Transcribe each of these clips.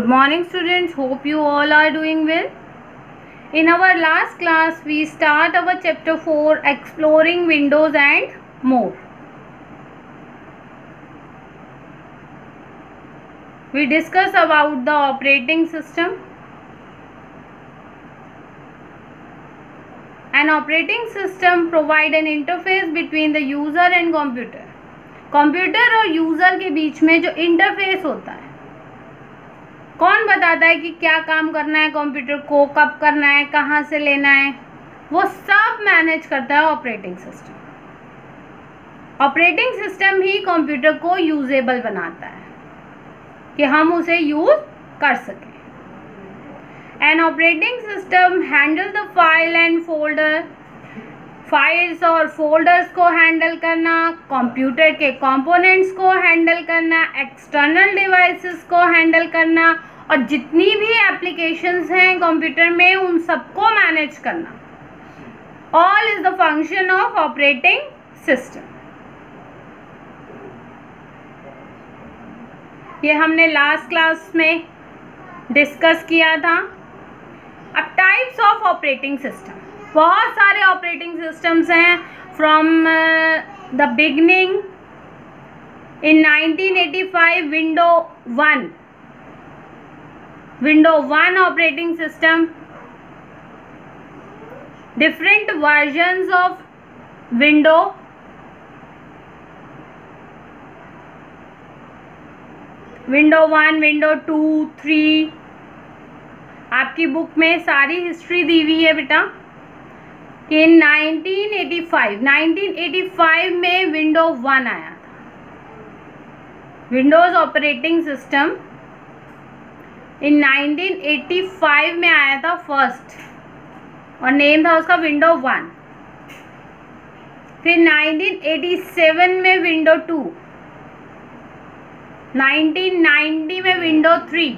Good morning students, hope you all are doing well. In our last class we start our chapter 4 exploring Windows and more. We discuss about the operating system. An operating system provide an interface between the user and computer. Computer और user के बीच में जो interface होता है, कौन बताता है कि क्या काम करना है कंप्यूटर को, कब करना है, कहाँ से लेना है, वो सब मैनेज करता है ऑपरेटिंग सिस्टम। ऑपरेटिंग सिस्टम ही कंप्यूटर को यूजेबल बनाता है कि हम उसे यूज कर सकें। An operating system handle the file and folder, files और फोल्डर्स को हैंडल करना, कंप्यूटर के कंपोनेंट्स को हैंडल करना, एक्सटर्नल डिवाइसेस को हैंडल करना और जितनी भी एप्लीकेशंस हैं कंप्यूटर में उन सबको मैनेज करना। All is the function of operating system. ये हमने लास्ट क्लास में डिस्कस किया था। अब टाइप्स ऑफ ऑपरेटिंग सिस्टम, बहुत सारे ऑपरेटिंग सिस्टम्स हैं from the beginning. In 1985 window 1 operating system, different versions of window, window 1, window 2, 3। आपकी बुक में सारी हिस्ट्री दी हुई है बेटा कि 1985 में विंडो 1 आया था। विंडोज़ ऑपरेटिंग सिस्टम इन 1985 में आया था फर्स्ट, और नेम था उसका विंडो 1। फिर 1987 में विंडो 2, 1990 में विंडो 3,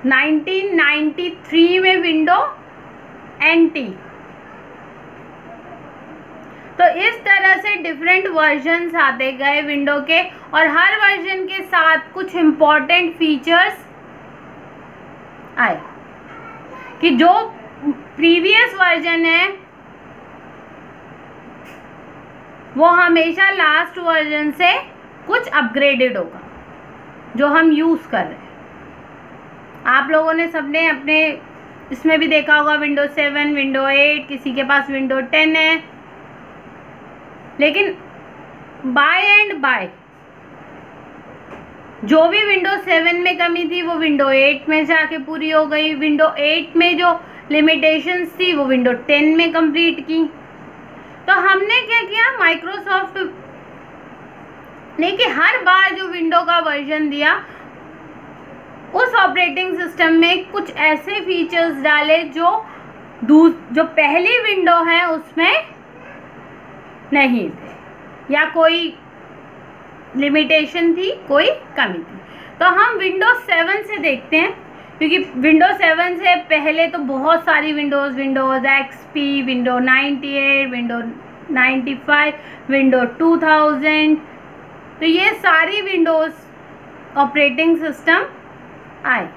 1993 में विंडो NT। तो इस तरह से डिफरेंट वर्जन्स आते गए विंडो के, और हर वर्जन के साथ कुछ इम्पोर्टेंट फीचर्स आए कि जो प्रीवियस वर्जन है वो हमेशा लास्ट वर्जन से कुछ अपग्रेडेड होगा जो हम यूज़ कर रहे हैं। आप लोगों ने सबने अपने इसमें भी देखा होगा विंडो 7, विंडो 8, किसी के पास विंडो 10 है, लेकिन बाय एंड बाय जो भी विंडो 7 में कमी थी वो विंडो 8 में जाके पूरी हो गई। विंडो 8 में जो लिमिटेशंस थी वो विंडो 10 में कंप्लीट की। तो हमने क्या किया, माइक्रोसॉफ्ट ने कि हर बार जो विंडो का वर्जन दिया उस ऑपरेटिंग सिस्टम में कुछ ऐसे फीचर्स डाले जो पहली विंडो है उसमें नहीं थे, या कोई लिमिटेशन थी, कोई कमी थी। तो हम विंडो 7 से देखते हैं, क्योंकि विंडो 7 से पहले तो बहुत सारी Windows XP, window 98, window 95, window 2000, तो ये सारी विंडोज़ ऑपरेटिंग सिस्टम आए।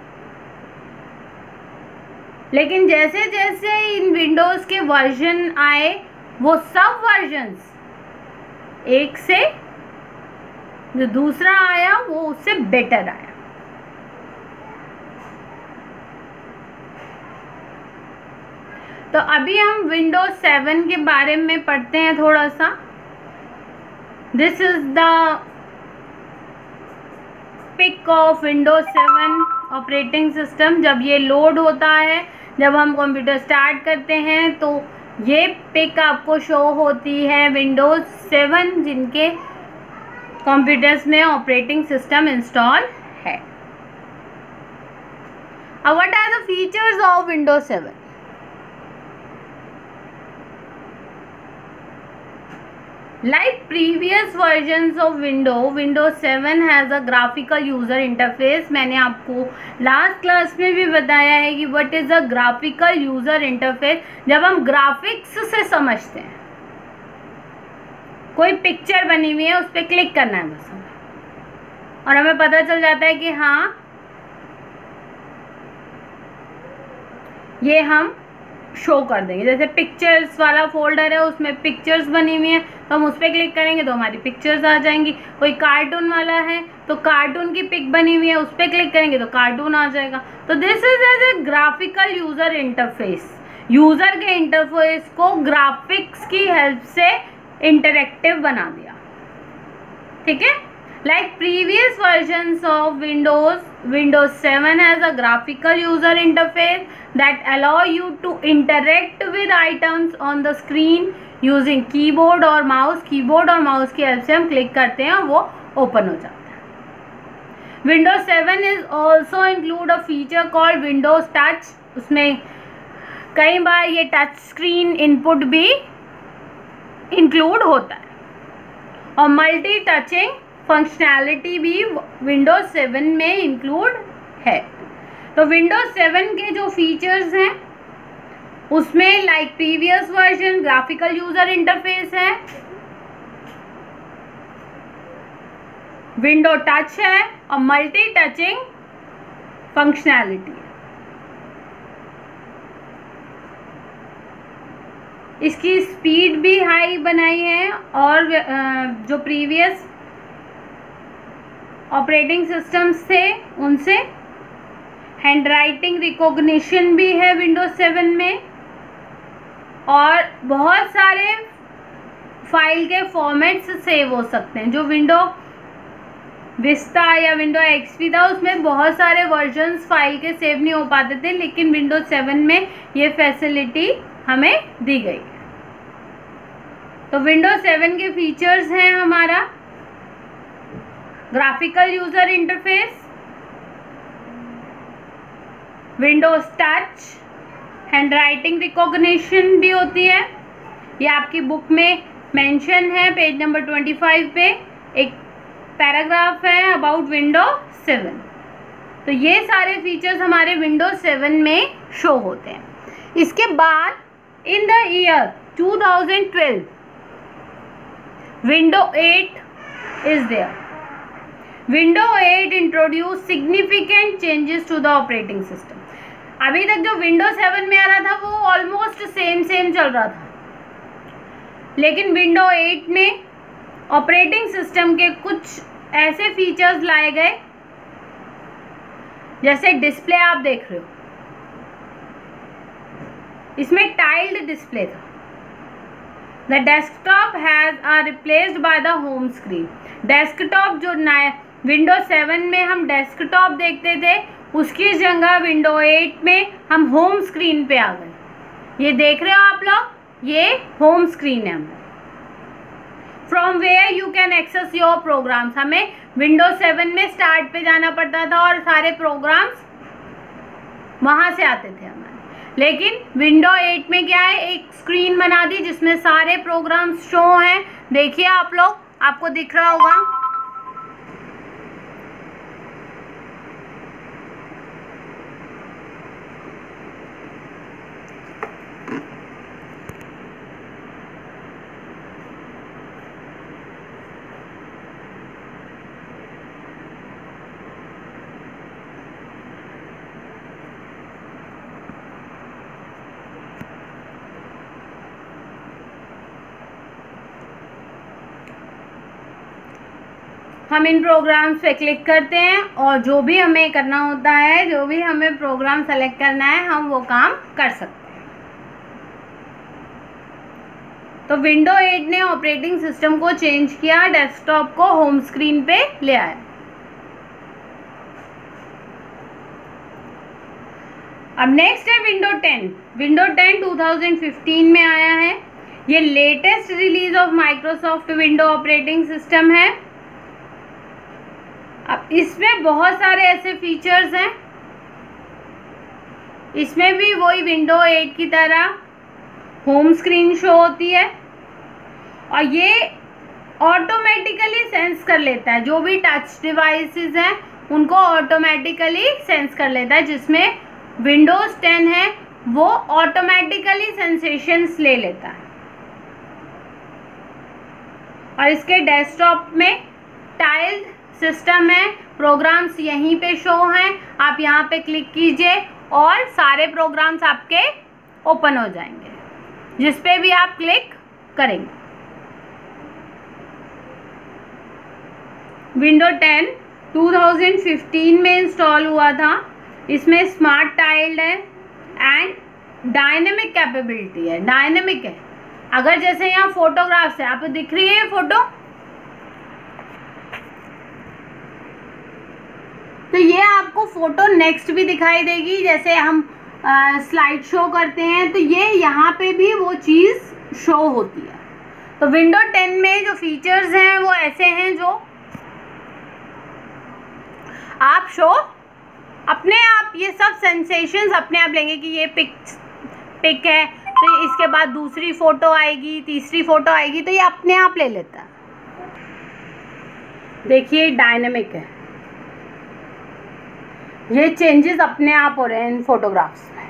लेकिन जैसे जैसे इन विंडोज़ के वर्जन आए वो सब वर्जन्स एक से जो दूसरा आया वो उससे बेटर आया। तो अभी हम विंडो 7 के बारे में पढ़ते हैं थोड़ा सा। This is the pic of Window 7 operating system. जब ये लोड होता है, जब हम कंप्यूटर स्टार्ट करते हैं तो ये पिक आपको शो होती है विंडोज 7 जिनके कंप्यूटर्स में ऑपरेटिंग सिस्टम इंस्टॉल है। अब what are the features of Window 7? Like previous versions of Windows 7 has a graphical user interface। मैंने आपको लास्ट क्लास में भी बताया है कि what is a graphical user interface। जब हम ग्राफिक्स से समझते हैं, कोई पिक्चर बनी हुई है उस पर क्लिक करना है बस, और हमें पता चल जाता है कि हाँ ये हम शो कर देंगे। जैसे पिक्चर्स वाला फोल्डर है, उसमें पिक्चर्स बनी हुई है, तो हम उस पर क्लिक करेंगे तो हमारी पिक्चर्स आ जाएंगी। कोई कार्टून वाला है तो कार्टून की पिक बनी हुई है, उस पर क्लिक करेंगे तो कार्टून आ जाएगा। तो this is as a graphical user interface. User के इंटरफेस को ग्राफिक्स की हेल्प से इंटरेक्टिव बना दिया। ठीक है, like previous versions of Windows 7 has a graphical user interface that allow you to interact with items on the screen using keyboard और mouse। Keyboard और माउस की हेल्प से हम क्लिक करते हैं और वो ओपन हो जाता है। Windows 7 is also include a feature called Windows Touch। उसमें कई बार ये टच स्क्रीन इनपुट भी इंक्लूड होता है और मल्टी टचिंग फंक्शनैलिटी भी विंडोज 7 में इंक्लूड है। तो विंडोज 7 के जो फीचर्स हैं उसमें like previous version graphical user interface है, विंडो टच है और मल्टी टचिंग फंक्शनैलिटी है। इसकी स्पीड भी हाई बनाई है और जो प्रीवियस ऑपरेटिंग सिस्टम्स थे उनसे हैंड राइटिंग रिकॉग्निशन भी है विंडोज 7 में और बहुत सारे फाइल के फॉर्मेट्स सेव हो सकते हैं। जो विंडो विस्ता या विंडो एक्सपी था उसमें बहुत सारे वर्जन्स फाइल के सेव नहीं हो पाते थे, लेकिन विंडोज 7 में ये फैसिलिटी हमें दी गई। तो विंडोज 7 के फीचर्स हैं हमारा graphical user interface, Windows touch, hand writing recognition भी होती है। ये आपकी बुक में मेंशन है, पेज नंबर 25 पे एक पैराग्राफ है अबाउट विंडोज 7। तो ये सारे फीचर्स हमारे विंडोज 7 में शो होते हैं। इसके बाद in the year 2012 Window 8 is there. Window 8 introduce significant changes to the operating system. अभी तक जो विंडो 7 में आ रहा था वो ऑलमोस्ट सेम चल रहा था, लेकिन विंडो 8 में ऑपरेटिंग सिस्टम के कुछ ऐसे फीचर्स लाए गए, जैसे डिस्प्ले आप देख रहे हो, इसमें टाइल्ड डिस्प्ले था। The desktop has replaced by the home screen. Desktop जो विंडो 7 में हम डेस्कटॉप देखते थे उसकी जगह विंडो 8 में हम होम स्क्रीन पे आ गए। ये देख रहे हो आप लोग, ये होम स्क्रीन है हमारी। From where you can access your programs. हमें विंडो 7 में स्टार्ट पे जाना पड़ता था और सारे प्रोग्राम्स वहाँ से आते थे हमारे, लेकिन विंडो 8 में क्या है, एक स्क्रीन बना दी जिसमें सारे प्रोग्राम्स शो हैं। देखिए आप लोग, आपको दिख रहा होगा। हम इन प्रोग्राम्स पे क्लिक करते हैं और जो भी हमें करना होता है, जो भी हमें प्रोग्राम सेलेक्ट करना है, हम वो काम कर सकते हैं। तो विंडो 8 ने ऑपरेटिंग सिस्टम को चेंज किया, डेस्कटॉप को होम स्क्रीन पे ले आया। अब नेक्स्ट है विंडो 10। विंडो 10 2015 में आया है। ये latest release of Microsoft window operating system है। अब इसमें बहुत सारे ऐसे फीचर्स हैं, इसमें भी वही विंडो 8 की तरह होम स्क्रीन शो होती है और ये ऑटोमेटिकली सेंस कर लेता है, जो भी टच डिवाइसेस हैं उनको ऑटोमेटिकली सेंस कर लेता है। जिसमें विंडोज 10 है वो ऑटोमेटिकली सेंसेशंस ले लेता है और इसके डेस्कटॉप में टाइल्ड सिस्टम है, प्रोग्राम्स यहीं पे शो हैं, आप यहाँ पे क्लिक कीजिए और सारे प्रोग्राम्स आपके ओपन हो जाएंगे जिस पे भी आप क्लिक करेंगे। विंडो 10 2015 में इंस्टॉल हुआ था। इसमें स्मार्ट टाइल्ड है एंड डायनेमिक कैपेबिलिटी है, डायनेमिक है। अगर जैसे यहाँ फोटोग्राफ्स है, आपको दिख रही है फोटो, तो ये आपको फोटो नेक्स्ट भी दिखाई देगी। जैसे हम स्लाइड शो करते हैं तो ये यहाँ पे भी वो चीज़ शो होती है। तो विंडो 10 में जो फीचर्स हैं वो ऐसे हैं जो आप शो अपने आप, ये सब सेंसेशंस अपने आप लेंगे कि ये पिक है तो इसके बाद दूसरी फोटो आएगी, तीसरी फोटो आएगी, तो ये अपने आप ले लेता है। देखिए डायनेमिक है, ये चेंजेस अपने आप हो रहे हैं इन फोटोग्राफ्स में।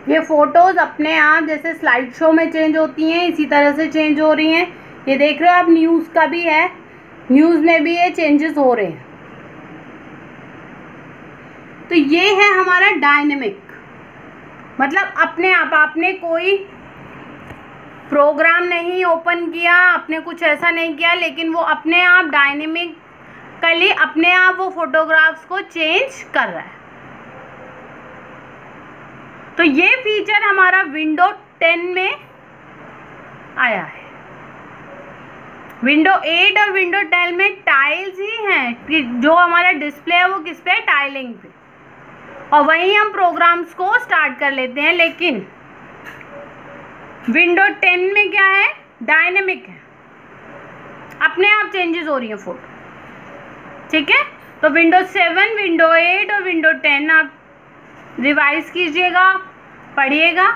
ये फोटोज अपने आप जैसे स्लाइड शो में चेंज होती हैं इसी तरह से चेंज हो रही हैं। ये देख रहे हो आप, न्यूज़ का भी है, न्यूज़ में भी ये चेंजेस हो रहे हैं। तो ये है हमारा डायनेमिक, मतलब अपने आप, आपने कोई प्रोग्राम नहीं ओपन किया, आपने कुछ ऐसा नहीं किया, लेकिन वो अपने आप डायनेमिकली अपने आप वो फोटोग्राफ्स को चेंज कर रहा है। तो ये फीचर हमारा विंडो 10 में आया है। विंडो 8 और विंडो 10 में टाइल्स ही हैं कि जो हमारा डिस्प्ले है वो किस पे, टाइलिंग पे, और वहीं हम प्रोग्राम्स को स्टार्ट कर लेते हैं। लेकिन विंडो 10 में क्या है, डायनेमिक है, अपने आप चेंजेस हो रही है फोटो, ठीक है। तो विंडो 7, विंडो 8 और विंडो 10 आप रिवाइज कीजिएगा, पढ़िएगा।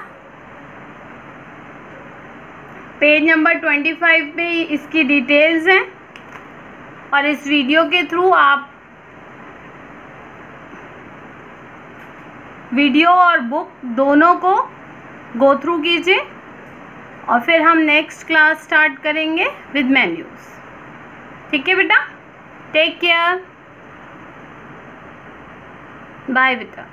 पेज नंबर 25 पे इसकी डिटेल्स हैं और इस वीडियो के थ्रू आप वीडियो और बुक दोनों को गो थ्रू कीजिए और फिर हम नेक्स्ट क्लास स्टार्ट करेंगे विद मेन्यूज। ठीक है बेटा, टेक केयर, बाय बेटा।